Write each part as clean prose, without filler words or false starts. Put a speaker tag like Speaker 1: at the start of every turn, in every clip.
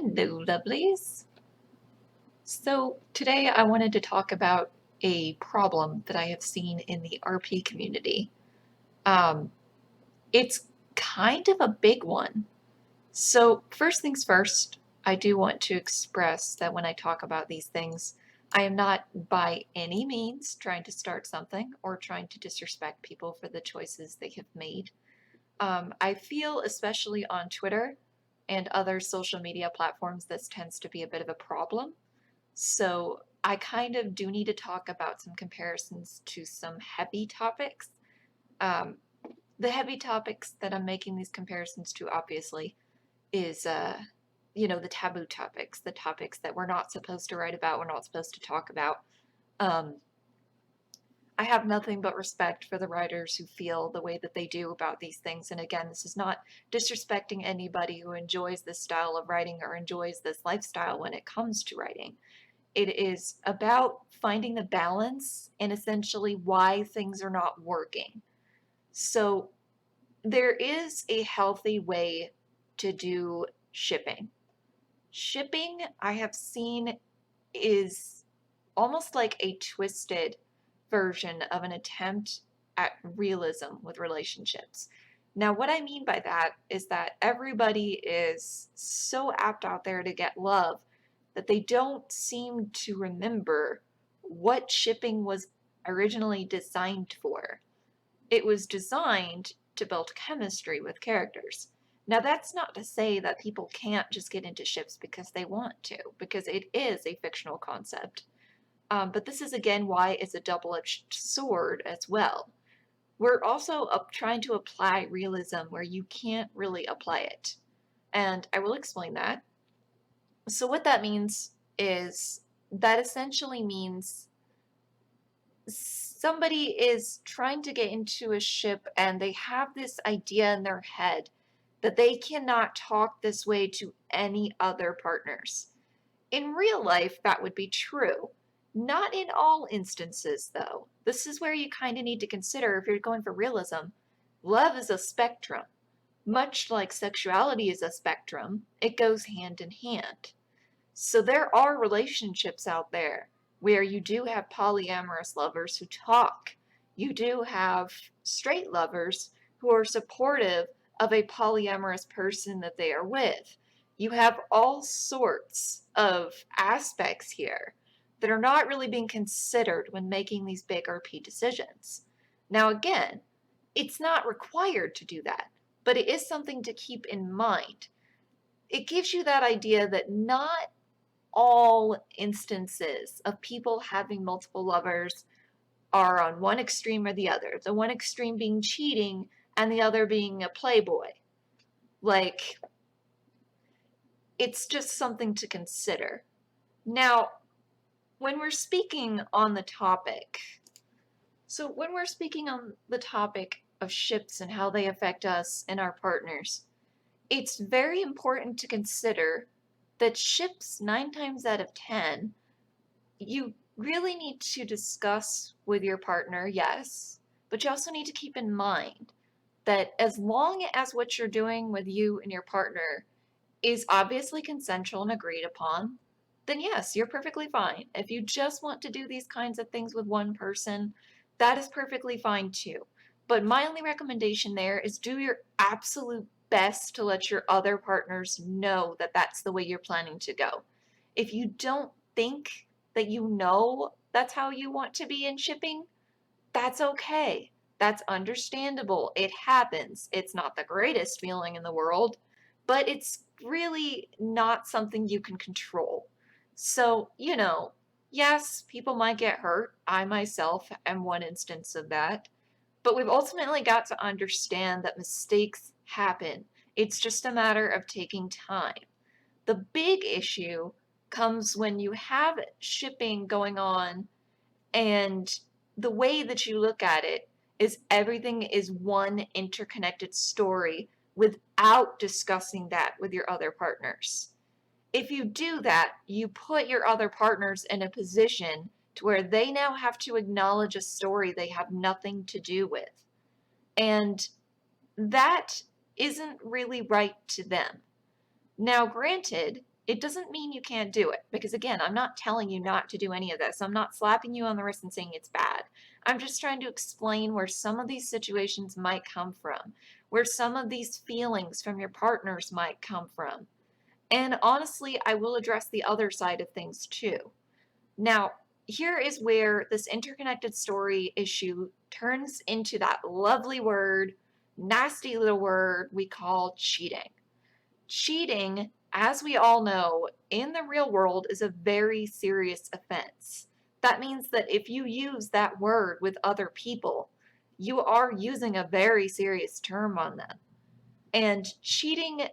Speaker 1: Hello, lovelies. So, today I wanted to talk about a problem that I have seen in the RP community. Um, it's kind of a big one. So, first things first, I do want to express that when I talk about these things, I am not by any means trying to start something or trying to disrespect people for the choices they have made. I feel, especially on Twitter and other social media platforms, this tends to be a bit of a problem. So I kind of do need to talk about some comparisons to some heavy topics. Um, the heavy topics that I'm making these comparisons to, obviously, is the taboo topics, the topics that we're not supposed to write about, we're not supposed to talk about. Um, I have nothing but respect for the writers who feel the way that they do about these things. And again, this is not disrespecting anybody who enjoys this style of writing or enjoys this lifestyle when it comes to writing. It is about finding the balance and essentially why things are not working. So there is a healthy way to do shipping. Shipping, I have seen, is almost like a twisted version of an attempt at realism with relationships. Now, what I mean by that is that everybody is so apt out there to get love that they don't seem to remember what shipping was originally designed for. It was designed to build chemistry with characters. Now, that's not to say that people can't just get into ships because they want to, because it is a fictional concept. But this is again why it's a double-edged sword as well. We're also trying to apply realism where you can't really apply it. And I will explain that. So, what that means is that essentially means somebody is trying to get into a ship and they have this idea in their head that they cannot talk this way to any other partners. In real life, that would be true. Not in all instances, though. This is where you kind of need to consider if you're going for realism. Love is a spectrum. Much like sexuality is a spectrum, it goes hand in hand. So there are relationships out there where you do have polyamorous lovers who talk. You do have straight lovers who are supportive of a polyamorous person that they are with. You have all sorts of aspects here that are not really being considered when making these big RP decisions. Now, again, it's not required to do that, but it is something to keep in mind. It gives you that idea that not all instances of people having multiple lovers are on one extreme or the other. The one extreme being cheating and the other being a playboy. Like, it's just something to consider. Now, when we're speaking on the topic, of ships and how they affect us and our partners, it's very important to consider that ships, 9 times out of 10, you really need to discuss with your partner, yes, but you also need to keep in mind that as long as what you're doing with you and your partner is obviously consensual and agreed upon, then yes, you're perfectly fine. If you just want to do these kinds of things with one person, that is perfectly fine too. But my only recommendation there is do your absolute best to let your other partners know that that's the way you're planning to go. If you don't think that you know that's how you want to be in shipping, that's okay. That's understandable. It happens. It's not the greatest feeling in the world, but it's really not something you can control. So, yes, people might get hurt. I myself am one instance of that. But we've ultimately got to understand that mistakes happen. It's just a matter of taking time. The big issue comes when you have shipping going on and the way that you look at it is everything is one interconnected story without discussing that with your other partners. If you do that, you put your other partners in a position to where they now have to acknowledge a story they have nothing to do with. And that isn't really right to them. Now, granted, It doesn't mean you can't do it, because again, I'm not telling you not to do any of this. I'm not slapping you on the wrist and saying it's bad. I'm just trying to explain where some of these situations might come from, where some of these feelings from your partners might come from. And honestly, I will address the other side of things too. Now, here is where this interconnected story issue turns into that lovely word, nasty little word we call cheating. Cheating, as we all know, in the real world is a very serious offense. That means that if you use that word with other people, you are using a very serious term on them. And cheating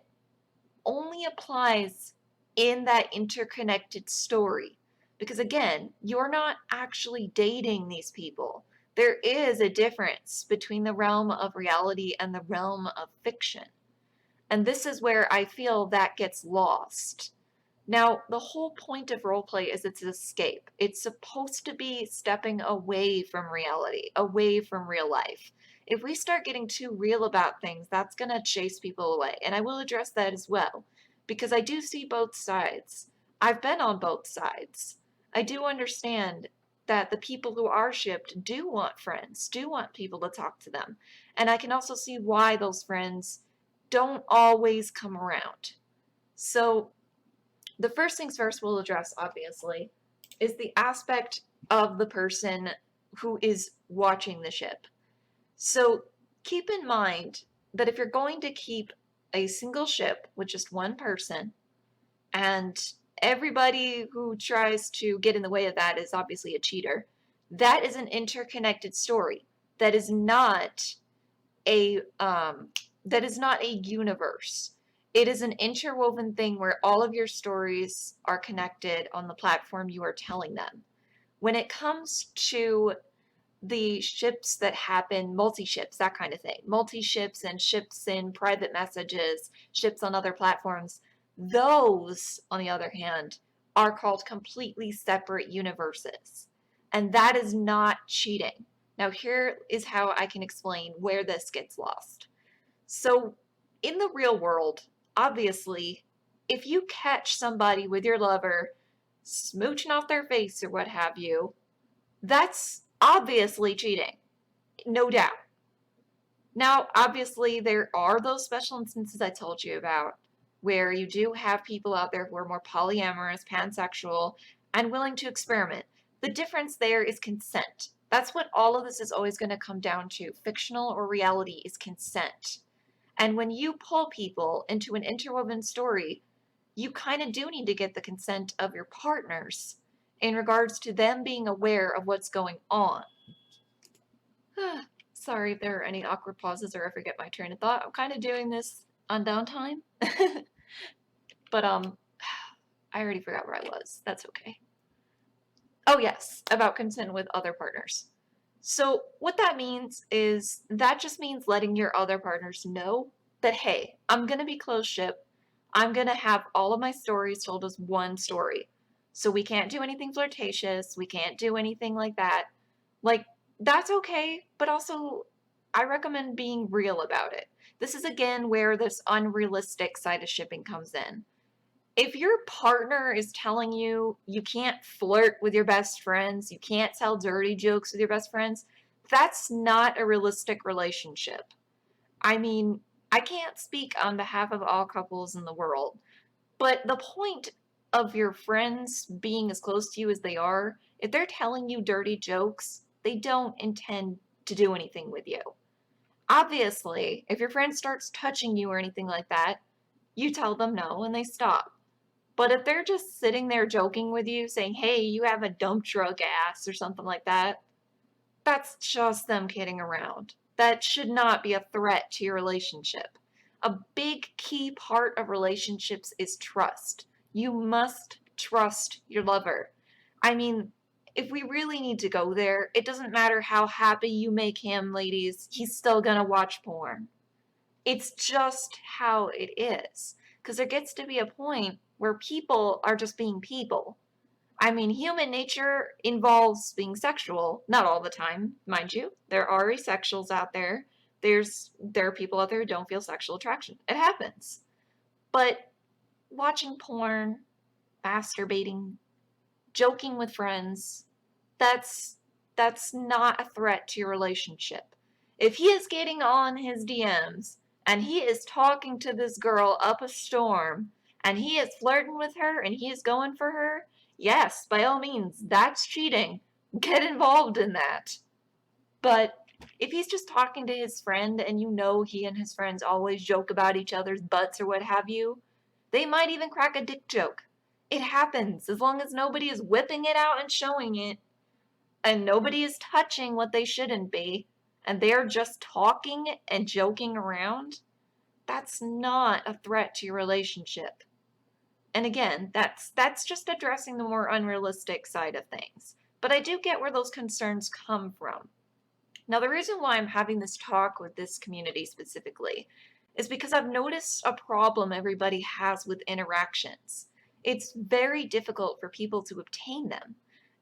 Speaker 1: only applies in that interconnected story. Because again, you're not actually dating these people. There is a difference between the realm of reality and the realm of fiction. And this is where I feel that gets lost. Now, the whole point of roleplay is it's escape. It's supposed to be stepping away from reality, away from real life. If we start getting too real about things, that's going to chase people away. And I will address that as well, because I do see both sides. I've been on both sides. I do understand that the people who are shipped do want friends, do want people to talk to them. And I can also see why those friends don't always come around. So, the first things first we'll address, obviously, is the aspect of the person who is watching the ship. So keep in mind that if you're going to keep a single ship with just one person, and everybody who tries to get in the way of that is obviously a cheater, that is an interconnected story. That is not a universe. It is an interwoven thing where all of your stories are connected on the platform you are telling them. When it comes to the ships that happen, multi-ships, that kind of thing, multi-ships and ships in private messages, ships on other platforms, those, on the other hand, are called completely separate universes. And that is not cheating. Now, here is how I can explain where this gets lost. So, in the real world, obviously, if you catch somebody with your lover smooching off their face or what have you, that's obviously cheating, no doubt. Now, obviously, there are those special instances I told you about where you do have people out there who are more polyamorous, pansexual, and willing to experiment. The difference there is consent. That's what all of this is always going to come down to. Fictional or reality is consent. And when you pull people into an interwoven story, you kind of do need to get the consent of your partners in regards to them being aware of what's going on. Sorry if there are any awkward pauses or I forget my train of thought. I'm kind of doing this on downtime. But I already forgot where I was. That's okay. Oh yes, about consent with other partners. So what that means is that just means letting your other partners know that, hey, I'm going to be closed ship. I'm going to have all of my stories told as one story. So we can't do anything flirtatious. We can't do anything like that. Like, that's okay, but also I recommend being real about it. This is again where this unrealistic side of shipping comes in. If your partner is telling you you can't flirt with your best friends, you can't tell dirty jokes with your best friends, that's not a realistic relationship. I mean, I can't speak on behalf of all couples in the world, but the point of your friends being as close to you as they are, if they're telling you dirty jokes, they don't intend to do anything with you. Obviously, if your friend starts touching you or anything like that, you tell them no and they stop. But if they're just sitting there joking with you, saying, hey, you have a dump truck ass or something like that, that's just them kidding around. That should not be a threat to your relationship. A big key part of relationships is trust. You must trust your lover. I mean, if we really need to go there, it doesn't matter how happy you make him, ladies, he's still gonna watch porn. It's just how it is. Because there gets to be a point where people are just being people. I mean, human nature involves being sexual, not all the time, mind you. There are asexuals out there. There are people out there who don't feel sexual attraction. It happens. But watching porn, masturbating, joking with friends, that's not a threat to your relationship. If he is getting on his DMs and he is talking to this girl up a storm and he is flirting with her and he is going for her, yes, by all means, that's cheating. Get involved in that. But if he's just talking to his friend and you know he and his friends always joke about each other's butts or what have you, they might even crack a dick joke. It happens as long as nobody is whipping it out and showing it, and nobody is touching what they shouldn't be, and they're just talking and joking around. That's not a threat to your relationship. And again, that's just addressing the more unrealistic side of things. But I do get where those concerns come from. Now, the reason why I'm having this talk with this community specifically is because I've noticed a problem everybody has with interactions. It's very difficult for people to obtain them,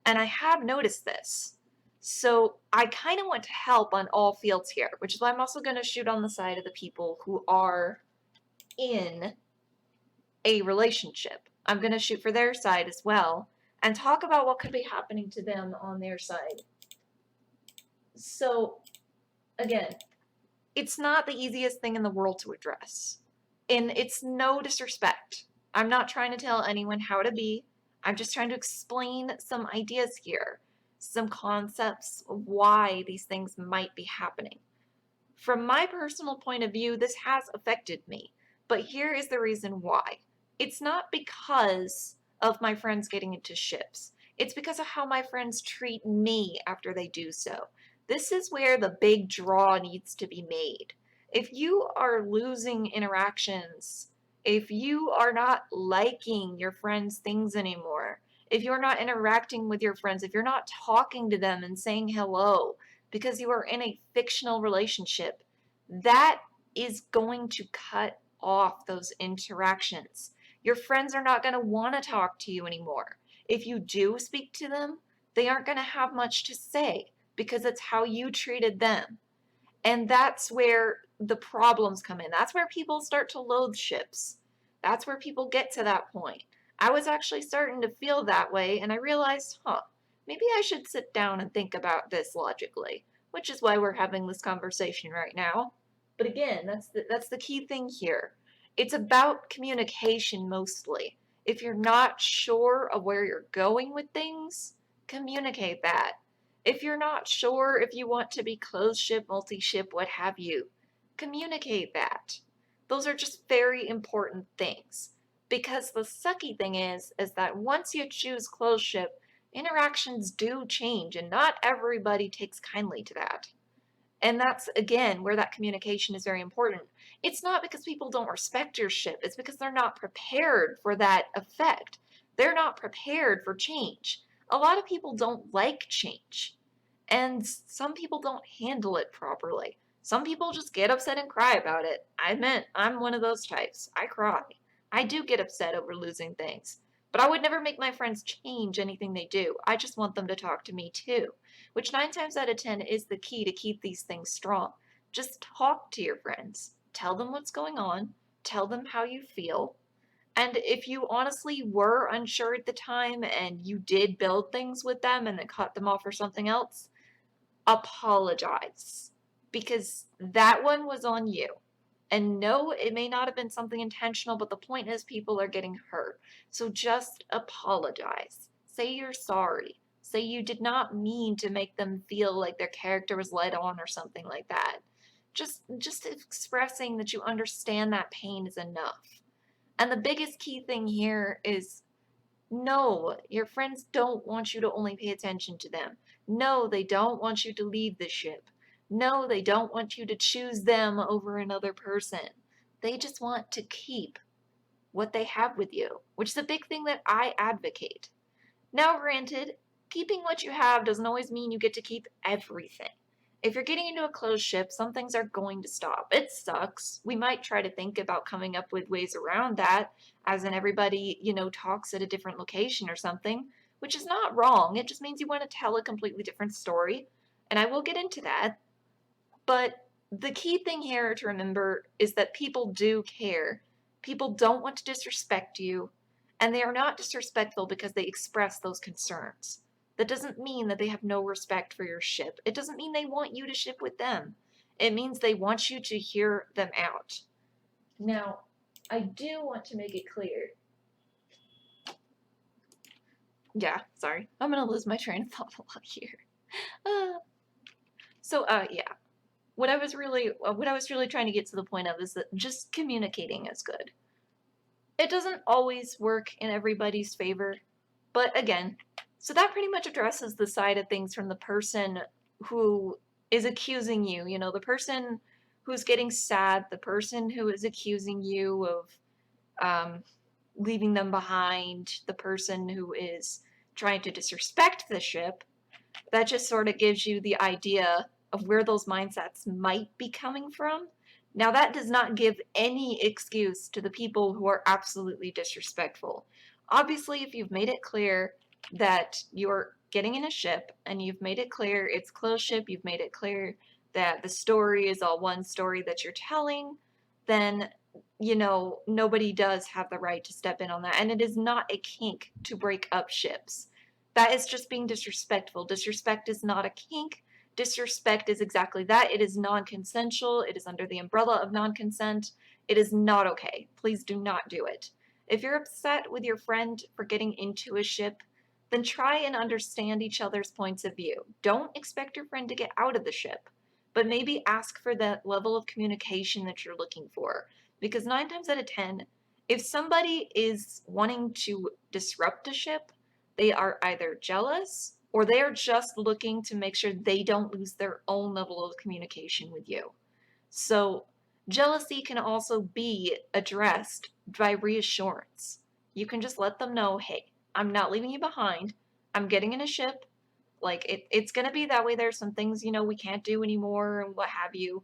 Speaker 1: and I have noticed this. So I kind of want to help on all fields here, which is why I'm also going to shoot on the side of the people who are in a relationship. I'm going to shoot for their side as well and talk about what could be happening to them on their side. So, again, it's not the easiest thing in the world to address. And it's no disrespect. I'm not trying to tell anyone how to be. I'm just trying to explain some ideas here, some concepts of why these things might be happening. From my personal point of view, this has affected me, but here is the reason why. It's not because of my friends getting into ships. It's because of how my friends treat me after they do so. This is where the big draw needs to be made. If you are losing interactions, if you are not liking your friends' things anymore, if you're not interacting with your friends, if you're not talking to them and saying hello, because you are in a fictional relationship, that is going to cut off those interactions. Your friends are not going to want to talk to you anymore. If you do speak to them, they aren't going to have much to say because it's how you treated them. And that's where the problems come in. That's where people start to loathe ships. That's where people get to that point. I was actually starting to feel that way, and I realized, maybe I should sit down and think about this logically, which is why we're having this conversation right now. But again, that's the key thing here. It's about communication mostly. If you're not sure of where you're going with things, communicate that. If you're not sure if you want to be closed ship, multi-ship, what have you, communicate that. Those are just very important things. Because the sucky thing is that once you choose closed ship, interactions do change, and not everybody takes kindly to that. And that's, again, where that communication is very important. It's not because people don't respect your ship, it's because they're not prepared for that effect. They're not prepared for change. A lot of people don't like change, and some people don't handle it properly. Some people just get upset and cry about it. I admit, I'm one of those types. I cry. I do get upset over losing things. But I would never make my friends change anything they do. I just want them to talk to me too, which 9 times out of 10 is the key to keep these things strong. Just talk to your friends. Tell them what's going on. Tell them how you feel. And if you honestly were unsure at the time and you did build things with them and then cut them off for something else, apologize. Because that one was on you. And no, it may not have been something intentional, but the point is people are getting hurt. So just apologize. Say you're sorry. Say you did not mean to make them feel like their character was led on or something like that. Just expressing that you understand that pain is enough. And the biggest key thing here is no, your friends don't want you to only pay attention to them. No, they don't want you to leave the ship. No, they don't want you to choose them over another person. They just want to keep what they have with you, which is a big thing that I advocate. Now, granted, keeping what you have doesn't always mean you get to keep everything. If you're getting into a closed ship, some things are going to stop. It sucks. We might try to think about coming up with ways around that, as in everybody, talks at a different location or something, which is not wrong. It just means you want to tell a completely different story, and I will get into that. But the key thing here to remember is that people do care. People don't want to disrespect you, and they are not disrespectful because they express those concerns. That doesn't mean that they have no respect for your ship. It doesn't mean they want you to ship with them. It means they want you to hear them out. Now, I do want to make it clear. Yeah, sorry. I'm gonna lose my train of thought a lot here. Uh, yeah. What I was really trying to get to the point of is that just communicating is good. It doesn't always work in everybody's favor, but again, so that pretty much addresses the side of things from the person who is accusing you, the person who's getting sad, the person who is accusing you of um, leaving them behind, the person who is trying to disrespect the ship. That just sort of gives you the idea of where those mindsets might be coming from. Now, that does not give any excuse to the people who are absolutely disrespectful. Obviously, if you've made it clear that you're getting in a ship and you've made it clear it's closed ship, you've made it clear that the story is all one story that you're telling, then nobody does have the right to step in on that. And it is not a kink to break up ships. That is just being disrespectful. Disrespect is not a kink. Disrespect is exactly that. It is non-consensual. It is under the umbrella of non-consent. It is not okay. Please do not do it. If you're upset with your friend for getting into a ship, then try and understand each other's points of view. Don't expect your friend to get out of the ship, but maybe ask for that level of communication that you're looking for. Because 9 times out of 10, if somebody is wanting to disrupt a ship, they are either jealous or they are just looking to make sure they don't lose their own level of communication with you. So, jealousy can also be addressed by reassurance. You can just let them know, hey, I'm not leaving you behind. I'm getting in a ship. Like, it's going to be that way. There's some things, we can't do anymore and what have you.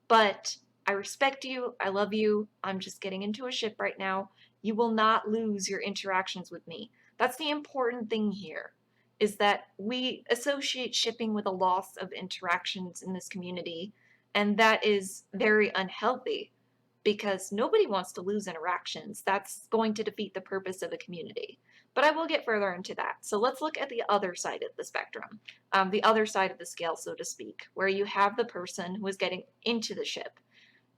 Speaker 1: But I respect you. I love you. I'm just getting into a ship right now. You will not lose your interactions with me. That's the important thing here, is that we associate shipping with a loss of interactions in this community, and that is very unhealthy because nobody wants to lose interactions. That's going to defeat the purpose of a community. But I will get further into that. So let's look at the other side of the spectrum, the other side of the scale, so to speak, where you have the person who is getting into the ship.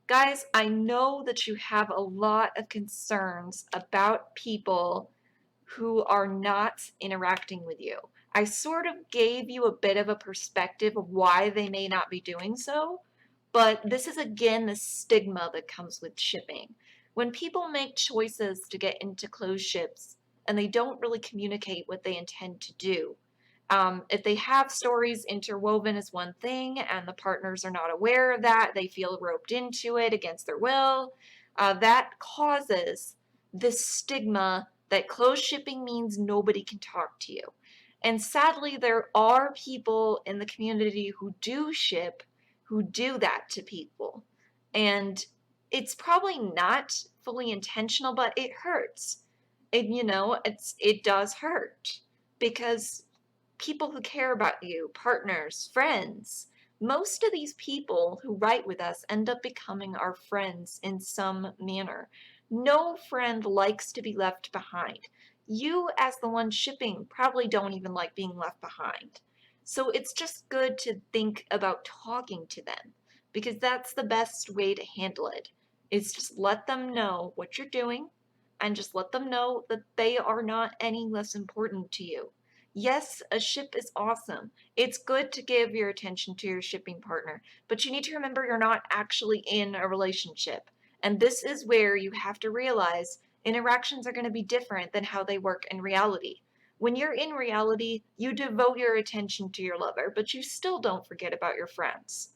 Speaker 1: Guys, I know that you have a lot of concerns about people who are not interacting with you. I sort of gave you a bit of a perspective of why they may not be doing so, but this is again the stigma that comes with shipping. When people make choices to get into closed ships and they don't really communicate what they intend to do, if they have stories interwoven as one thing and the partners are not aware of that, they feel roped into it against their will, that causes this stigma that closed shipping means nobody can talk to you. And sadly, there are people in the community who do ship who do that to people. And it's probably not fully intentional, but it hurts. It does hurt because people who care about you, partners, friends, most of these people who write with us end up becoming our friends in some manner. No friend likes to be left behind. You, as the one shipping, probably don't even like being left behind. So it's just good to think about talking to them because that's the best way to handle it. Is just let them know what you're doing and just let them know that they are not any less important to you. Yes, a ship is awesome. It's good to give your attention to your shipping partner, but you need to remember you're not actually in a relationship. And this is where you have to realize interactions are going to be different than how they work in reality. When you're in reality, you devote your attention to your lover, but you still don't forget about your friends.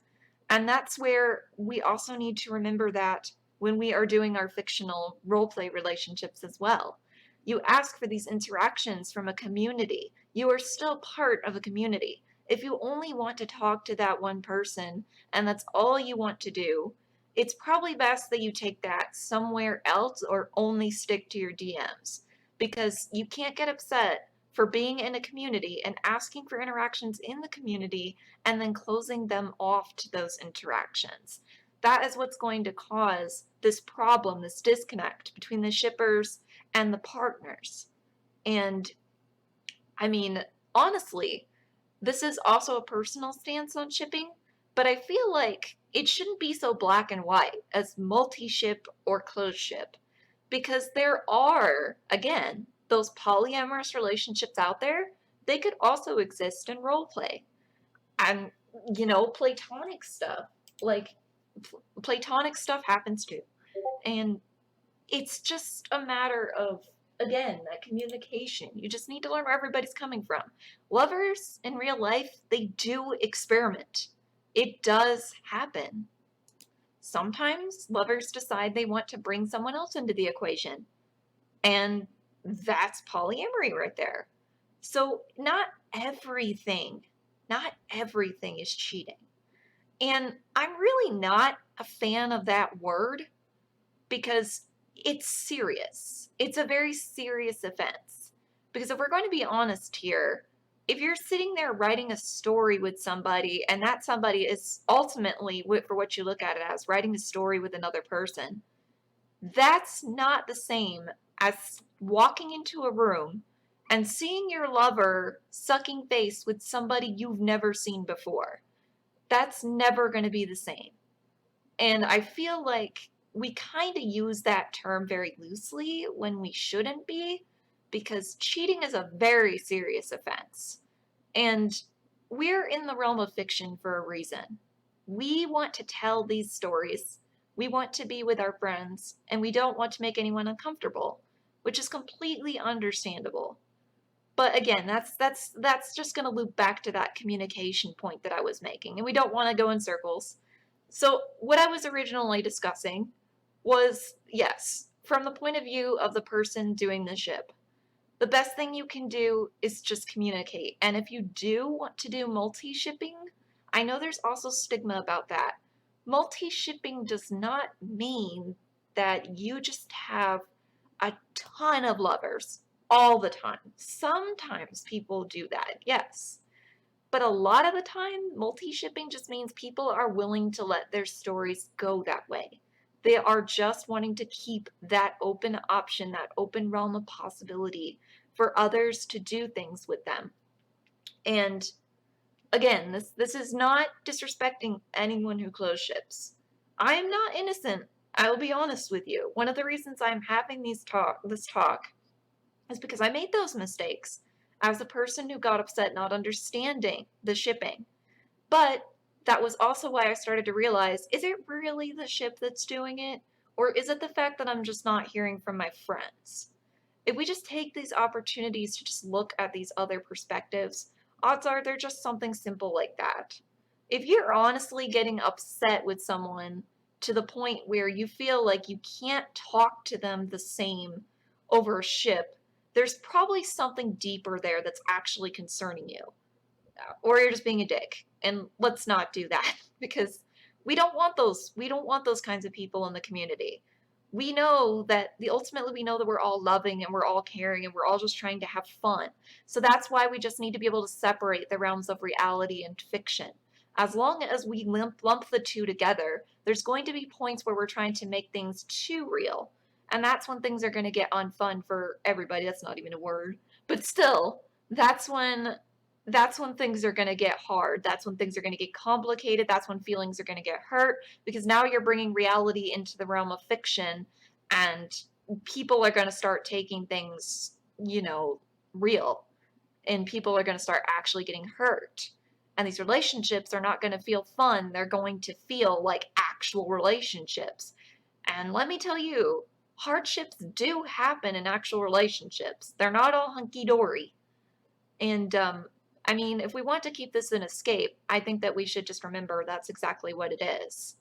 Speaker 1: And that's where we also need to remember that when we are doing our fictional roleplay relationships as well. You ask for these interactions from a community. You are still part of a community. If you only want to talk to that one person and that's all you want to do, it's probably best that you take that somewhere else or only stick to your DMs because you can't get upset for being in a community and asking for interactions in the community and then closing them off to those interactions. that is what's going to cause this problem, this disconnect between the shippers and the partners. And I mean, honestly, this is also a personal stance on shipping, but I feel like it shouldn't be so black and white as multi-ship or closed ship, because there are, again, those polyamorous relationships out there. They could also exist in role play. And, platonic stuff. Like, platonic stuff happens too. And it's just a matter of, again, that communication. You just need to learn where everybody's coming from. Lovers in real life, they do experiment. It does happen. Sometimes lovers decide they want to bring someone else into the equation. And that's polyamory right there. So not everything is cheating. And I'm really not a fan of that word because it's serious. It's a very serious offense. Because if we're going to be honest here, if you're sitting there writing a story with somebody and that somebody is ultimately, for what you look at it as, writing a story with another person, that's not the same as walking into a room and seeing your lover sucking face with somebody you've never seen before. That's never going to be the same. And I feel like we kind of use that term very loosely when we shouldn't be, because cheating is a very serious offense. And we're in the realm of fiction for a reason. We want to tell these stories. We want to be with our friends, and we don't want to make anyone uncomfortable, which is completely understandable. But again, that's just going to loop back to that communication point that I was making, and we don't want to go in circles. So what I was originally discussing was, yes, from the point of view of the person doing the ship, the best thing you can do is just communicate. And if you do want to do multi-shipping, I know there's also stigma about that. Multi-shipping does not mean that you just have a ton of lovers all the time. Sometimes people do that, yes. But a lot of the time, multi-shipping just means people are willing to let their stories go that way. They are just wanting to keep that open option, that open realm of possibility for others to do things with them. And again, this is not disrespecting anyone who close ships. I am not innocent. I will be honest with you. One of the reasons I'm having this talk is because I made those mistakes. I was a person who got upset not understanding the shipping. But that was also why I started to realize, is it really the ship that's doing it? Or is it the fact that I'm just not hearing from my friends? If we just take these opportunities to just look at these other perspectives, odds are they're just something simple like that. If you're honestly getting upset with someone to the point where you feel like you can't talk to them the same over a ship, there's probably something deeper there that's actually concerning you. Or you're just being a dick. And let's not do that because we don't want those kinds of people in the community. We know that ultimately we know that we're all loving and we're all caring and we're all just trying to have fun. So that's why we just need to be able to separate the realms of reality and fiction. As long as we lump the two together, there's going to be points where we're trying to make things too real. And that's when things are going to get unfun for everybody. That's not even a word. But still, that's when things are going to get hard. That's when things are going to get complicated. That's when feelings are going to get hurt because now you're bringing reality into the realm of fiction and people are going to start taking things, real, and people are going to start actually getting hurt. And these relationships are not going to feel fun. They're going to feel like actual relationships. And let me tell you, hardships do happen in actual relationships. They're not all hunky dory. And I mean, if we want to keep this an escape, I think that we should just remember that's exactly what it is.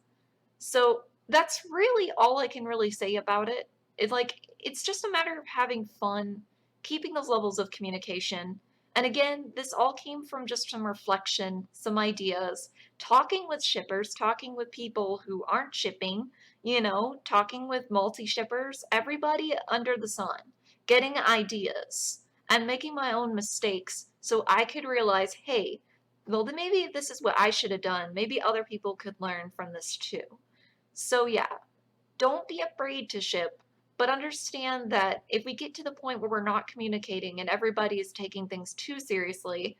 Speaker 1: So that's really all I can really say about it. It's just a matter of having fun, keeping those levels of communication. And again, this all came from just some reflection, some ideas, talking with shippers, talking with people who aren't shipping, talking with multi-shippers, everybody under the sun, getting ideas and making my own mistakes so I could realize, hey, well, then maybe this is what I should have done. Maybe other people could learn from this too. So yeah, don't be afraid to ship, but understand that if we get to the point where we're not communicating and everybody is taking things too seriously,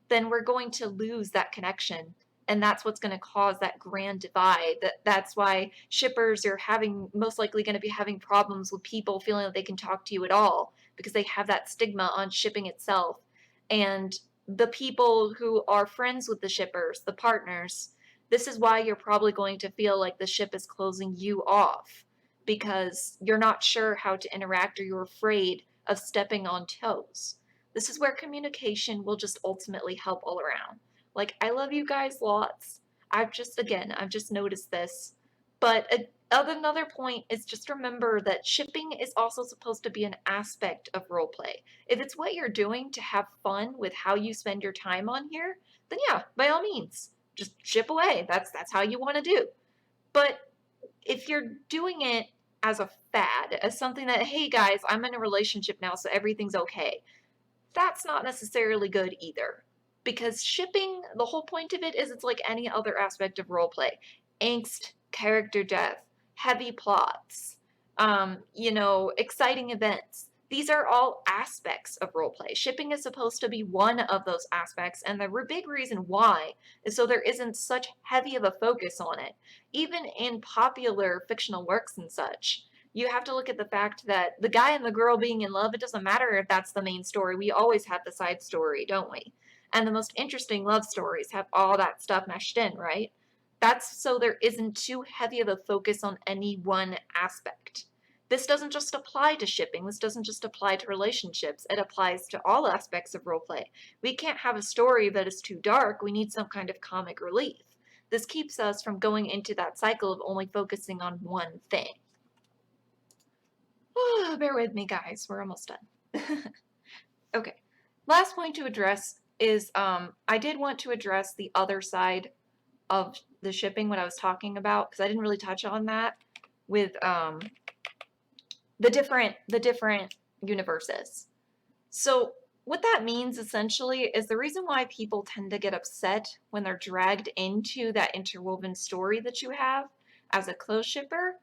Speaker 1: then we're going to lose that connection. And that's what's going to cause that grand divide. That's why shippers are having most likely going to be having problems with people feeling that they can talk to you at all because they have that stigma on shipping itself. And the people who are friends with the shippers, the partners, this is why you're probably going to feel like the ship is closing you off because you're not sure how to interact or you're afraid of stepping on toes. This is where communication will just ultimately help all around. Like, I love you guys lots. I've just noticed this. But another point is just remember that shipping is also supposed to be an aspect of roleplay. If it's what you're doing to have fun with how you spend your time on here, then yeah, by all means, just ship away. That's how you want to do. But if you're doing it as a fad, as something that, hey guys, I'm in a relationship now, so everything's okay, that's not necessarily good either. Because shipping, the whole point of it is it's like any other aspect of roleplay. Angst, character death, heavy plots, exciting events. These are all aspects of roleplay. Shipping is supposed to be one of those aspects, and the big reason why is so there isn't such heavy of a focus on it. Even in popular fictional works and such, you have to look at the fact that the guy and the girl being in love, it doesn't matter if that's the main story. We always have the side story, don't we? And the most interesting love stories have all that stuff meshed in, right? That's so there isn't too heavy of a focus on any one aspect. This doesn't just apply to shipping. This doesn't just apply to relationships. It applies to all aspects of roleplay. We can't have a story that is too dark. We need some kind of comic relief. This keeps us from going into that cycle of only focusing on one thing. Bear with me, guys. We're almost done. Okay. Last point to address is I did want to address the other side of the shipping, what I was talking about, because I didn't really touch on that with the different universes. So what that means essentially is the reason why people tend to get upset when they're dragged into that interwoven story that you have as a close shipper.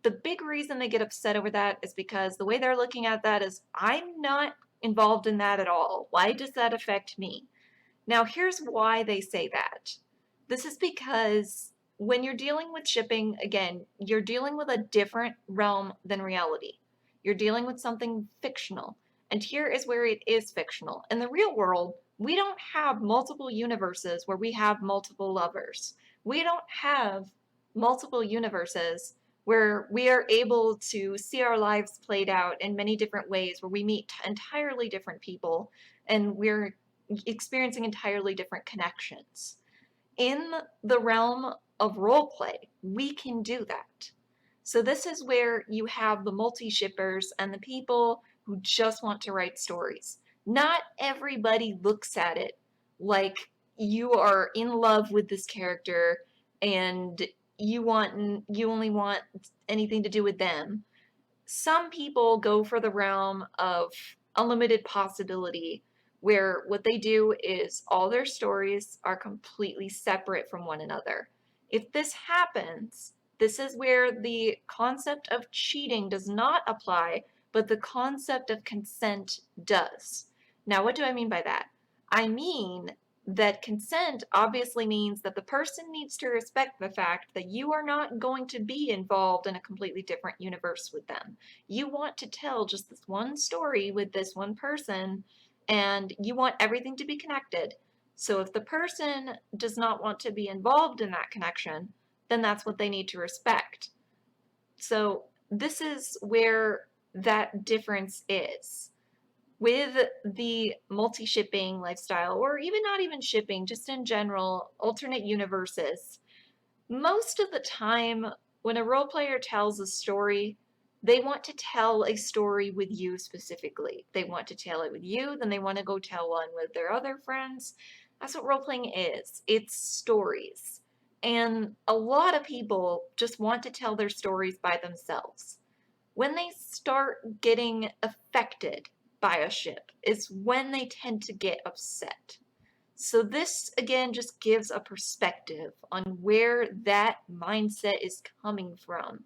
Speaker 1: The big reason they get upset over that is because the way they're looking at that is, I'm not involved in that at all. Why does that affect me? Now, here's why they say that. This is because when you're dealing with shipping, again, you're dealing with a different realm than reality. You're dealing with something fictional. And here is where it is fictional. In the real world, we don't have multiple universes where we have multiple lovers. We don't have multiple universes where we are able to see our lives played out in many different ways, where we meet entirely different people and we're experiencing entirely different connections. In the realm of role play, we can do that. So this is where you have the multi-shippers and the people who just want to write stories. Not everybody looks at it like you are in love with this character and you only want anything to do with them. Some people go for the realm of unlimited possibility, where what they do is all their stories are completely separate from one another. If this happens, this is where the concept of cheating does not apply, but the concept of consent does. Now, what do I mean by that? I mean that consent obviously means that the person needs to respect the fact that you are not going to be involved in a completely different universe with them. You want to tell just this one story with this one person, and you want everything to be connected. So if the person does not want to be involved in that connection, then that's what they need to respect. So this is where that difference is. With the multi-shipping lifestyle, or even not even shipping, just in general, alternate universes, most of the time when a role player tells a story, they want to tell a story with you specifically. They want to tell it with you, then they want to go tell one with their other friends. That's what role-playing is. It's stories. And a lot of people just want to tell their stories by themselves. When they start getting affected by a ship is when they tend to get upset. So this again just gives a perspective on where that mindset is coming from.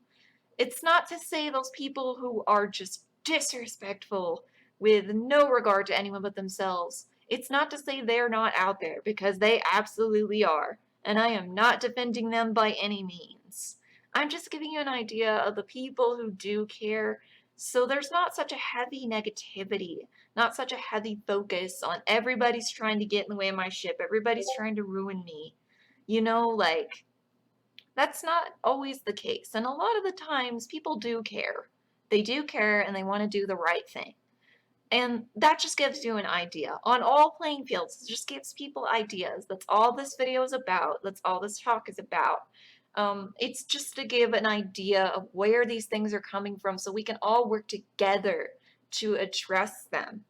Speaker 1: It's not to say those people who are just disrespectful with no regard to anyone but themselves. It's not to say they're not out there, because they absolutely are. And I am not defending them by any means. I'm just giving you an idea of the people who do care. So there's not such a heavy negativity, not such a heavy focus on everybody's trying to get in the way of my ship, everybody's trying to ruin me. Like, that's not always the case. And a lot of the times people do care. They do care and they want to do the right thing. And that just gives you an idea. On all playing fields, it just gives people ideas. That's all this video is about. That's all this talk is about. It's just to give an idea of where these things are coming from so we can all work together to address them,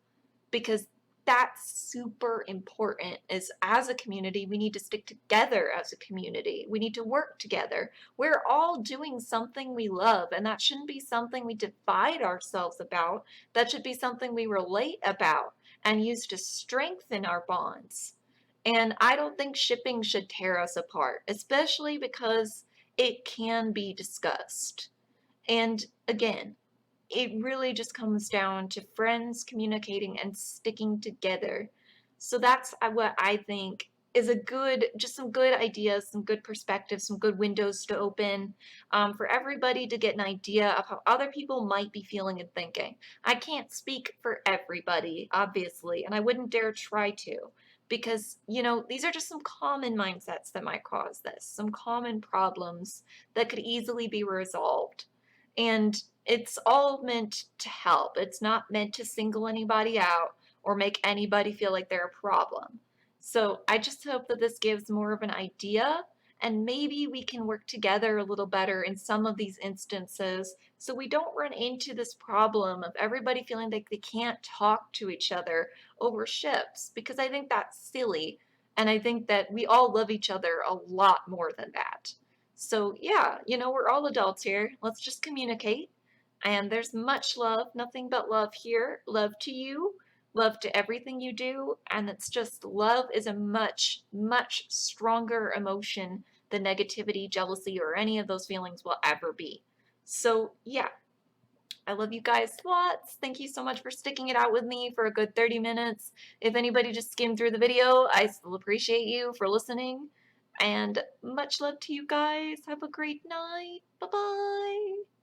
Speaker 1: because that's super important. Is as a community, we need to stick together. As a community, we need to work together. We're all doing something we love, and that shouldn't be something we divide ourselves about. That should be something we relate about and use to strengthen our bonds. And I don't think shipping should tear us apart, especially because it can be discussed. And again, it really just comes down to friends communicating and sticking together. So that's what I think is just some good ideas, some good perspectives, some good windows to open, for everybody to get an idea of how other people might be feeling and thinking. I can't speak for everybody, obviously, and I wouldn't dare try to, because, these are just some common mindsets that might cause this, some common problems that could easily be resolved. And it's all meant to help. It's not meant to single anybody out or make anybody feel like they're a problem. So I just hope that this gives more of an idea, and maybe we can work together a little better in some of these instances so we don't run into this problem of everybody feeling like they can't talk to each other over ships, because I think that's silly. And I think that we all love each other a lot more than that. So yeah, we're all adults here. Let's just communicate. And there's much love, nothing but love here. Love to you, love to everything you do. And it's just love is a much, much stronger emotion than negativity, jealousy, or any of those feelings will ever be. So yeah, I love you guys lots. Thank you so much for sticking it out with me for a good 30 minutes. If anybody just skimmed through the video, I still appreciate you for listening. And much love to you guys. Have a great night. Bye-bye.